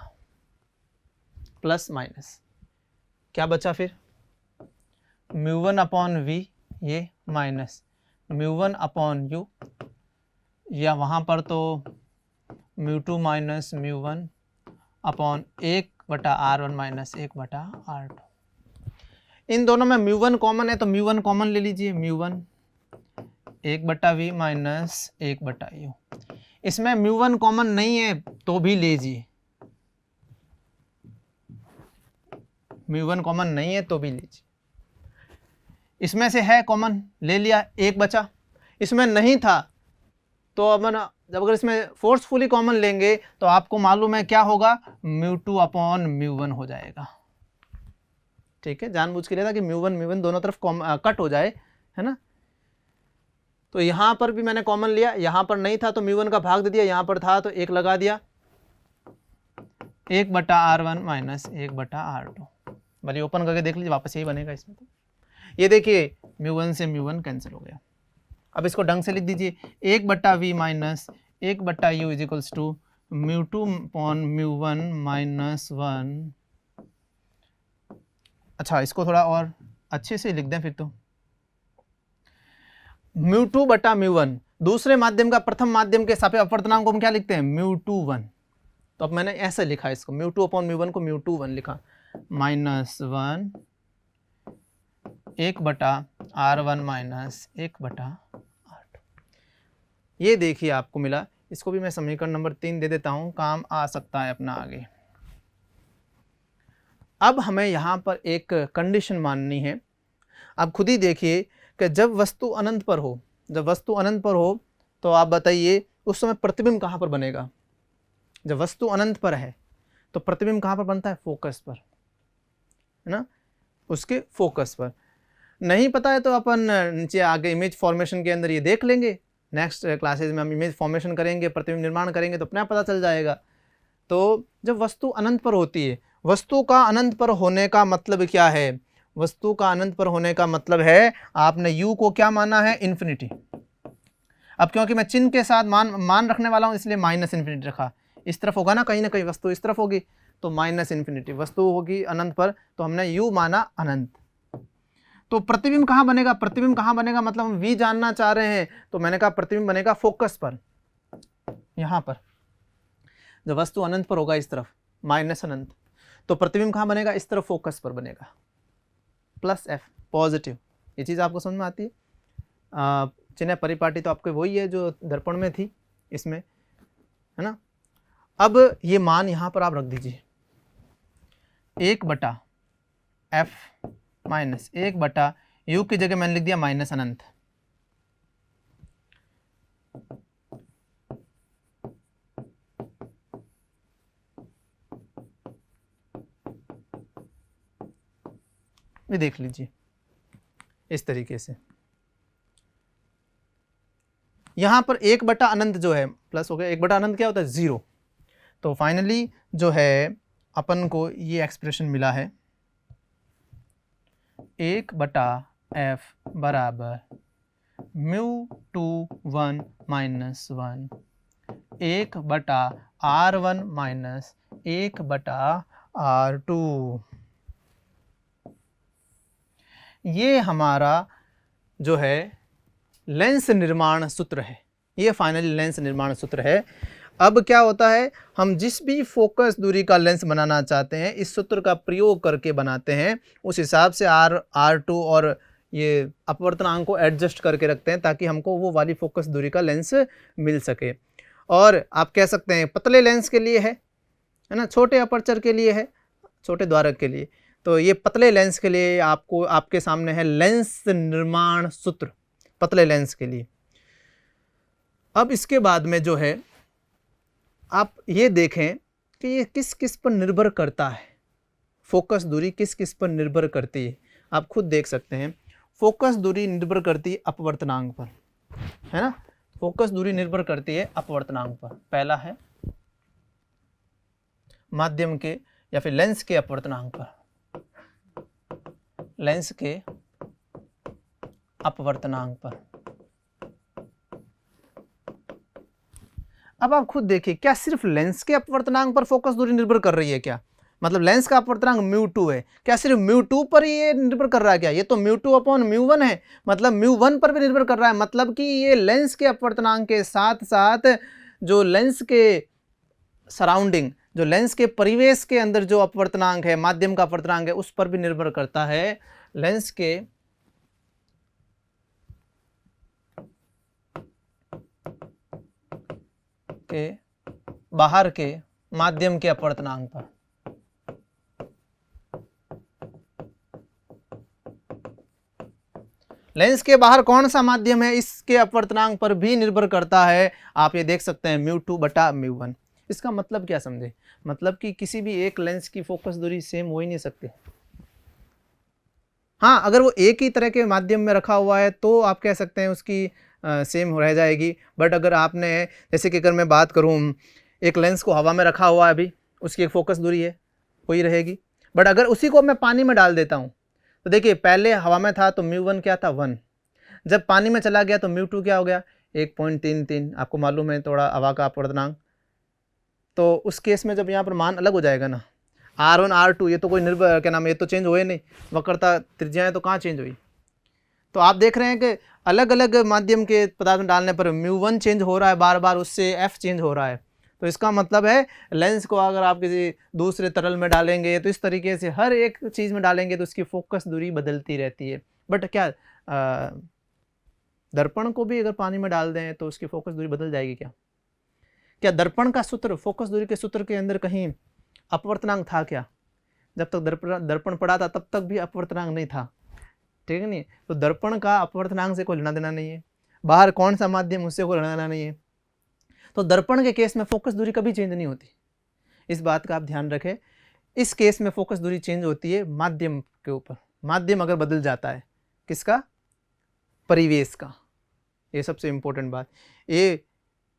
A: प्लस माइनस क्या बचा फिर, μ1 अपॉन v, ये माइनस μ1 अपॉन u, या वहाँ पर तो μ2 minus μ1 upon 1/r1 minus 1/r2। इन दोनों में μ1 कॉमन है तो μ1 कॉमन ले लीजिए, μ1 1/v माइनस 1/u। इसमें μ1 कॉमन नहीं है तो भी लीजिए, μ1 कॉमन नहीं है तो भी लीजिए, इसमें से है कॉमन ले लिया, 1 बचा, इसमें नहीं था तो अब जब अगर इसमें फोर्सफुली कॉमन लेंगे तो आपको मालूम है क्या होगा, μ2 अपॉन μ1 हो जाएगा। ठीक है, जानबूझ के लिया था कि μ1 दोनों तरफ कट हो जाए, है ना। तो यहाँ पर भी मैंने कॉमन लिया, यहाँ पर नहीं था तो μ1 का भाग दे दिया, यहाँ पर था तो 1 लगा दिया, 1/r1 माइनस 1/r2। भले ओपन करके देख लीजिए, वापस यही बनेगा इसमें। तो ये देखिए μ1 से μ1 कैंसिल हो गया। अब इसको ढंग से लिख दीजिए, 1/v minus 1/u is equals to μ2 upon μ1 minus 1। अच्छा, इसको थोड़ा और अच्छे से लिख दें फिर तो, μ2/μ1 दूसरे माध्यम का प्रथम माध्यम के सापेक्ष अपवर्तनांक को हम क्या लिखते हैं, μ2 1। तो अब मैंने ऐसे लिखा इसको, μ2 अपॉन μ1 को μ2 1 लिखा, माइनस 1 1/r1 माइनस 1/r2। ये देखिए आपको मिला, इसको भी मैं समीकरण नंबर 3 दे देता हूं, काम आ सकता है अपना आगे। अब हमें यहाँ पर एक कंडीशन माननी है। आप खुद ही देखिए कि जब वस्तु अनंत पर हो, जब वस्तु अनंत पर हो तो आप बताइए उस समय प्रतिबिंब कहाँ पर बनेगा। जब वस्तु अनंत पर है तो प्रतिबिंब कहाँ पर बनता है, फोकस पर, है ना, उसके फोकस पर। नहीं पता है तो अपन नीचे आगे इमेज फॉर्मेशन के अंदर ये देख लेंगे, नेक्स्ट क्लासेज में हम इमेज फॉर्मेशन करेंगे, प्रतिबिंब निर्माण करेंगे तो अपने पता चल जाएगा। तो जब वस्तु अनंत पर होती है, वस्तु का अनंत पर होने का मतलब क्या है, वस्तु का अनंत पर होने का मतलब है आपने u को क्या माना है, इन्फिनिटी। अब क्योंकि मैं चिन्ह के साथ मान रखने वाला हूं इसलिए माइनस इन्फिनिटी रखा, इस तरफ होगा ना कहीं वस्तु इस तरफ होगी तो माइनस इन्फिनिटी, वस्तु होगी अनंत पर तो हमने u माना अनंत। तो प्रतिबिंब कहाँ बनेगा, प्रतिबिंब कहाँ बनेगा, मतलब हम v जानना चाह रहे हैं तो मैंने कहा प्रतिबिंब बनेगा फोकस पर, यहाँ पर जब वस्तु अनंत पर होगा इस तरफ माइनस अनंत, तो प्रतिबिंब कहाँ बनेगा, इस तरफ फोकस पर बनेगा, प्लस f पॉजिटिव। ये चीज़ आपको समझ में आती है। चिन्ह परिपाटी तो आपके वही है जो दर्पण में थी इसमें, है ना। अब ये मान यहाँ पर आप रख दीजिए, 1/f माइनस 1/u की जगह मैंने लिख दिया माइनस अनंत। ये देख लीजिए इस तरीके से, यहाँ पर 1 अनंत जो है प्लस हो गया, 1 अनंत क्या होता है 0। तो फाइनली जो है अपन को ये एक्सप्रेशन मिला है 1/f बराबर μ21 माइनस 1 1/r1 माइनस 1/r2। ये हमारा जो है लेंस निर्माण सूत्र है, ये फाइनली लेंस निर्माण सूत्र है। अब क्या होता है, हम जिस भी फोकस दूरी का लेंस बनाना चाहते हैं इस सूत्र का प्रयोग करके बनाते हैं, उस हिसाब से R2 और ये अपवर्तनांक को एडजस्ट करके रखते हैं ताकि हमको वो वाली फोकस दूरी का लेंस मिल सके। और आप कह सकते हैं पतले लेंस के लिए है ना, छोटे अपर्चर के लिए है, छोटे द्वारक के लिए। तो ये पतले लेंस के लिए आपको आपके सामने है लेंस निर्माण सूत्र पतले लेंस के लिए। अब इसके बाद में जो है आप ये देखें कि ये किस किस पर निर्भर करता है, फोकस दूरी किस किस पर निर्भर करती है। आप खुद देख सकते हैं फोकस दूरी निर्भर करती है अपवर्तनांक पर, है ना। फोकस दूरी निर्भर करती है अपवर्तनांक पर। पहला है माध्यम के या फिर लेंस के अपवर्तनांक पर, लेंस के अपवर्तनांक पर। अब आप खुद देखिए क्या सिर्फ लेंस के अपवर्तनांक पर फोकस दूरी निर्भर कर रही है क्या, मतलब लेंस का अपवर्तनांक μ2 है, क्या सिर्फ μ2 पर ये निर्भर कर रहा है क्या, ये तो μ2/μ1 है, मतलब μ1 पर भी निर्भर कर रहा है। मतलब कि ये लेंस के अपवर्तनांक के साथ साथ जो लेंस के सराउंडिंग, जो लेंस के परिवेश के अंदर जो अपवर्तनांक है, माध्यम का अपवर्तनांक है, उस पर भी निर्भर करता है। लेंस के बाहर के माध्यम के अपवर्तनांक पर। लेंस के बाहर कौन सा माध्यम है इसके अपवर्तनांक पर भी निर्भर करता है। आप ये देख सकते हैं μ2/μ1। इसका मतलब क्या समझे, मतलब कि किसी भी एक लेंस की फोकस दूरी सेम हो ही नहीं सकती। हाँ, अगर वो एक ही तरह के माध्यम में रखा हुआ है तो आप कह सकते हैं उसकी सेम रह जाएगी। बट अगर आपने जैसे कि अगर मैं बात करूँ एक लेंस को हवा में रखा हुआ है, अभी उसकी एक फोकस दूरी है वही रहेगी। बट अगर उसी को मैं पानी में डाल देता हूँ तो देखिए पहले हवा में था तो μ1 क्या था 1, जब पानी में चला गया तो μ2 क्या हो गया 1.33। आपको मालूम है थोड़ा हवा का अपवर्तनांक। तो उस केस में जब यहाँ पर मान अलग हो जाएगा ना, R1 R2 ये तो कोई निर्भर क्या नाम, ये तो चेंज हुए नहीं, वक्रता त्रिज्याएँ तो कहाँ चेंज हुई। तो आप देख रहे हैं कि अलग अलग माध्यम के पदार्थ में डालने पर μ1 चेंज हो रहा है बार बार, उससे f चेंज हो रहा है। तो इसका मतलब है लेंस को अगर आप किसी दूसरे तरल में डालेंगे तो इस तरीके से हर एक चीज़ में डालेंगे तो उसकी फोकस दूरी बदलती रहती है। बट क्या दर्पण को भी अगर पानी में डाल दें तो उसकी फोकस दूरी बदल जाएगी क्या? क्या दर्पण का सूत्र फोकस दूरी के सूत्र के अंदर कहीं अपवर्तनांक था क्या? जब तक दर्पण पड़ा था तब तक भी अपवर्तनांक नहीं था, ठीक है नहीं। तो दर्पण का अपवर्तनांक से कोई लेना देना नहीं है, बाहर कौन सा माध्यम उससे कोई लेना देना नहीं है। तो दर्पण के केस में फोकस दूरी कभी चेंज नहीं होती, इस बात का आप ध्यान रखें। इस केस में फोकस दूरी चेंज होती है माध्यम के ऊपर, माध्यम अगर बदल जाता है, किसका? परिवेश का। ये सबसे इंपॉर्टेंट बात। ये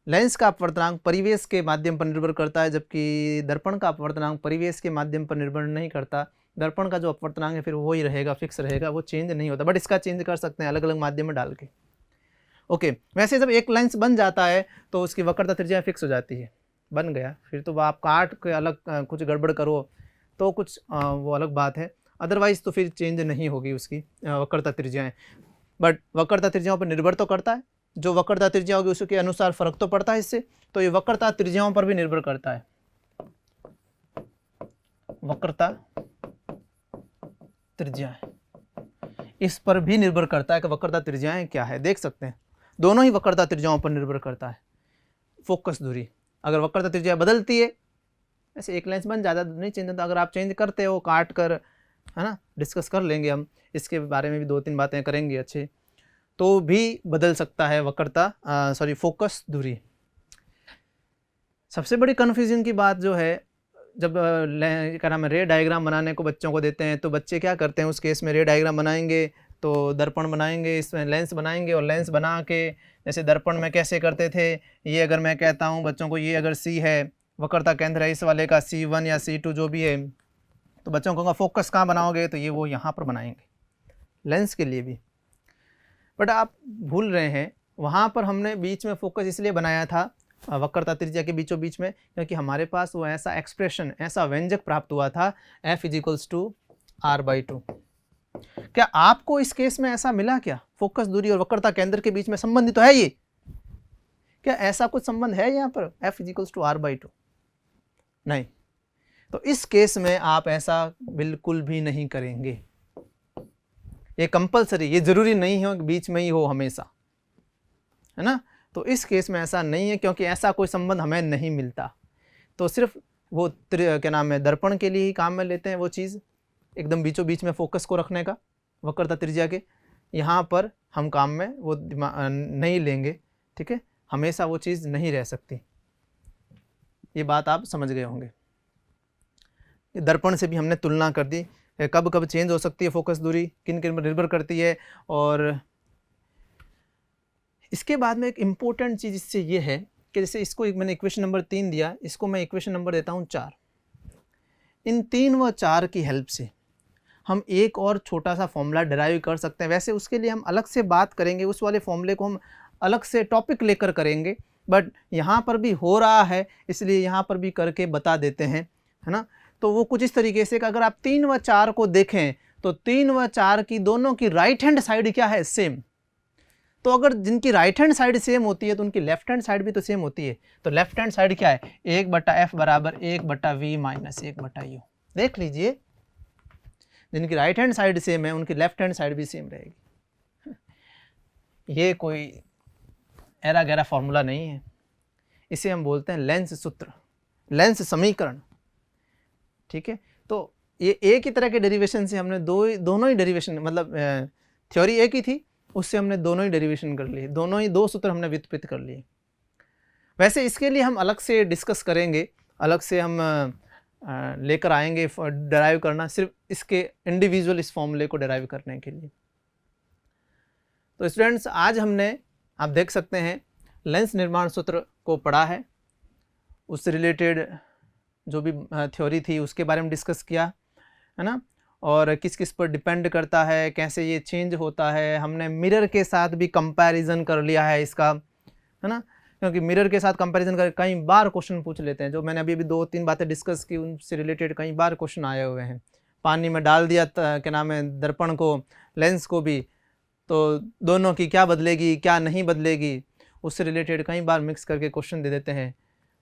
A: लेंस का अपवर्तनांक परिवेश के माध्यम पर निर्भर करता है, जबकि दर्पण का अपवर्तनांक परिवेश के माध्यम पर निर्भर नहीं करता। दर्पण का जो अपवर्तनांक है फिर वो ही रहेगा, फिक्स रहेगा, वो चेंज नहीं होता। बट इसका चेंज कर सकते हैं अलग अलग माध्यम में डाल के। ओके, वैसे जब एक लेंस बन जाता है तो उसकी वक्रता त्रिज्या फिक्स हो जाती है, बन गया, फिर तो आप काट के अलग कुछ गड़बड़ करो तो कुछ वो अलग बात है, अदरवाइज़ तो फिर चेंज नहीं होगी उसकी वक्रता त्रिज्याएँ। बट वक्रता त्रिज्याओं पर निर्भर तो करता है, जो वक्रता त्रिज्या होगी उसके अनुसार फ़र्क तो पड़ता है इससे, तो ये वक्रता त्रिज्याओं पर भी निर्भर करता है। वक्रता त्रिज्याएं, इस पर भी निर्भर करता है कि वक्रता त्रिज्याएं क्या है। देख सकते हैं दोनों ही वक्रता त्रिज्याओं पर निर्भर करता है। फोकस दूरी, अगर वक्रता त्रिज्या बदलती है, ऐसे एक लेंस बन ज़्यादा नहीं चेंज होता, अगर आप चेंज करते हो काट कर, है ना, डिस्कस कर लेंगे हम इसके बारे में भी, 2-3 बातें करेंगे अच्छे, तो भी बदल सकता है वक्रता फोकस दूरी। सबसे बड़ी कन्फ्यूजन की बात जो है, जब क्या नाम है रे डायग्राम बनाने को बच्चों को देते हैं तो बच्चे क्या करते हैं, उस केस में रे डायग्राम बनाएंगे तो दर्पण बनाएंगे, इसमें लेंस बनाएंगे, और लेंस बना के जैसे दर्पण में कैसे करते थे, ये अगर मैं कहता हूँ बच्चों को, ये अगर C है, वक्रता केंद्र है इस वाले का C1 या C2 जो भी है, तो बच्चों को कहूँगा फोकस कहाँ बनाओगे, तो ये वो यहाँ पर बनाएंगे लेंस के लिए भी। बट आप भूल रहे हैं, वहाँ पर हमने बीच में फोकस इसलिए बनाया था वक्रता त्रिज्या के बीचों बीच में, क्योंकि हमारे पास वो ऐसा एक्सप्रेशन, ऐसा व्यंजक प्राप्त हुआ था F = R/2। क्या आपको इस केस में ऐसा मिला क्या? फोकस दूरी और वक्रता केंद्र के बीच में संबंध तो है ये, क्या ऐसा कुछ संबंध है यहाँ पर F = R/2? नहीं। तो इस केस में आप ऐसा बिल्कुल भी नहीं करेंगे, ये कंपलसरी, ये जरूरी नहीं हो कि बीच में ही हो हमेशा, है ना। तो इस केस में ऐसा नहीं है, क्योंकि ऐसा कोई संबंध हमें नहीं मिलता। तो सिर्फ वो क्या नाम है दर्पण के लिए ही काम में लेते हैं वो चीज़, एकदम बीचों बीच में फोकस को रखने का वक्रता त्रिज्या के, यहाँ पर हम काम में वो नहीं लेंगे, ठीक है, हमेशा वो चीज़ नहीं रह सकती। ये बात आप समझ गए होंगे। दर्पण से भी हमने तुलना कर दी, कब कब चेंज हो सकती है फोकस दूरी, किन किन पर निर्भर करती है। और इसके बाद में एक इम्पोर्टेंट चीज़ इससे ये है कि जैसे इसको मैंने इक्वेशन नंबर 3 दिया, इसको मैं इक्वेशन नंबर देता हूँ 4। इन 3 व 4 की हेल्प से हम एक और छोटा सा फॉर्मूला डिराइव कर सकते हैं। वैसे उसके लिए हम अलग से बात करेंगे, उस वाले फॉर्मूले को हम अलग से टॉपिक लेकर करेंगे, बट यहाँ पर भी हो रहा है इसलिए यहाँ पर भी करके बता देते हैं, है ना। तो वो कुछ इस तरीके से कि अगर आप 3 व 4 को देखें तो 3 व 4 की दोनों की राइट हैंड साइड क्या है, सेम। तो अगर जिनकी राइट हैंड साइड सेम होती है तो उनकी लेफ्ट हैंड साइड भी तो सेम होती है। तो लेफ्ट हैंड साइड क्या है, 1/f = 1/v - 1/u। देख लीजिए, जिनकी राइट हैंड साइड सेम है उनकी लेफ्ट हैंड साइड भी सेम रहेगी। ये कोई एरा गैरा फॉर्मूला नहीं है, इसे हम बोलते हैं लेंस सूत्र, लेंस समीकरण, ठीक है। तो ये एक ही तरह के डेरिवेशन से हमने दोनों ही डेरिवेशन, मतलब थ्योरी एक ही थी, उससे हमने दोनों ही डेरिवेशन कर लिए, दोनों ही 2 सूत्र हमने व्युत्पत्ति कर लिए। वैसे इसके लिए हम अलग से डिस्कस करेंगे, अलग से हम लेकर आएंगे डिराइव करना, सिर्फ इसके इंडिविजुअल इस फॉर्मूले को डिराइव करने के लिए। तो स्टूडेंट्स, आज हमने, आप देख सकते हैं, लेंस निर्माण सूत्र को पढ़ा है, उससे रिलेटेड जो भी थ्योरी थी उसके बारे में डिस्कस किया, है ना, और किस किस पर डिपेंड करता है, कैसे ये चेंज होता है। हमने मिरर के साथ भी कंपैरिजन कर लिया है इसका, है ना, क्योंकि मिरर के साथ कंपैरिजन कर कई बार क्वेश्चन पूछ लेते हैं, जो मैंने अभी 2-3 बातें डिस्कस की उनसे रिलेटेड कई बार क्वेश्चन आए हुए हैं। पानी में डाल दिया क्या नाम है दर्पण को, लेंस को भी, तो दोनों की क्या बदलेगी क्या नहीं बदलेगी, उससे रिलेटेड कई बार मिक्स करके क्वेश्चन दे देते हैं।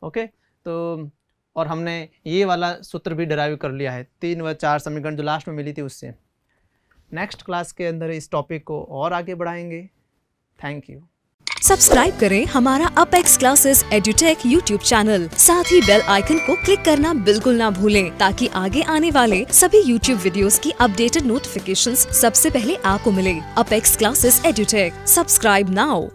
A: ओके, तो और हमने ये वाला सूत्र भी डिराइव कर लिया है, 3 व 4 समीकरण जो लास्ट में मिली थी उससे। नेक्स्ट क्लास के अंदर इस टॉपिक को और आगे बढ़ाएंगे। Thank you.
B: सब्सक्राइब करें हमारा apex classes edutech YouTube channel, साथ ही बेल आइकन को क्लिक करना बिल्कुल ना भूलें, ताकि आगे आने वाले सभी यूट्यूब वीडियोस की अपडेटेड नोटिफिकेशंस सबसे पहले आपको मिले। Apex classes edutech, subscribe now.